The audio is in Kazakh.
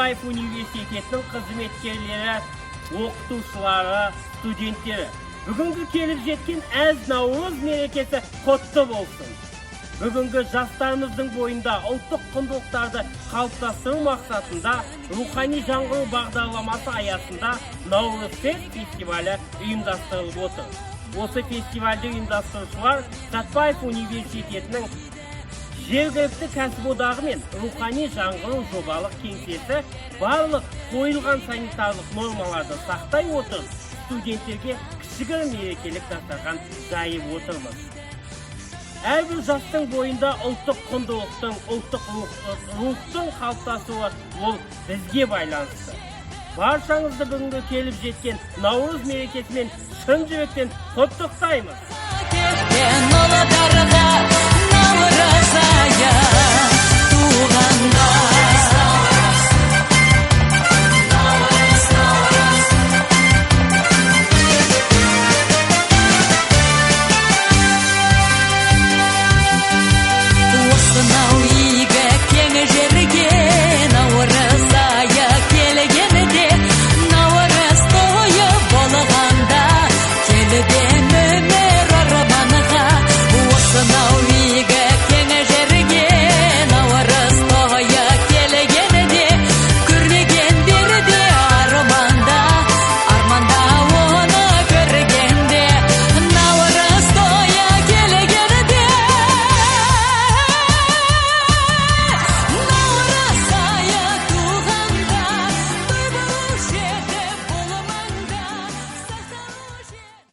Сәтбаев Университетінің қызметкерлері, оқытушылары, студенттері. Бүгінгі келіп жеткен наурыз мерекесі құтты болсын. Бүгінгі жастарымыздың бойында ұлттық құндылықтарды қалыптастыру мақсатында Рухани Жаңғыру бағдарламасы аясында Nauryz FEST фестивалі ұйымдастырылып отыр. Осы фестивальді ұйымдастырушылар Сәтбаев Университетінің жергілікті кәсіподағымен Рухани Жаңғыру жобалық кеңсесі барлық қойылған санитарлық нормаларды сақтай отырып, студенттерге кішігірім мерекелік дастархан жайып отырмыз. Әрбір жастың бойында ұлттық құндылықтың, ұлттық рухтың қалыптасуы ол бізге байланысты. Баршаңызды бүгінгі келіп жеткен Nauryz мерекесімен шын жүректен құттықтаймыз.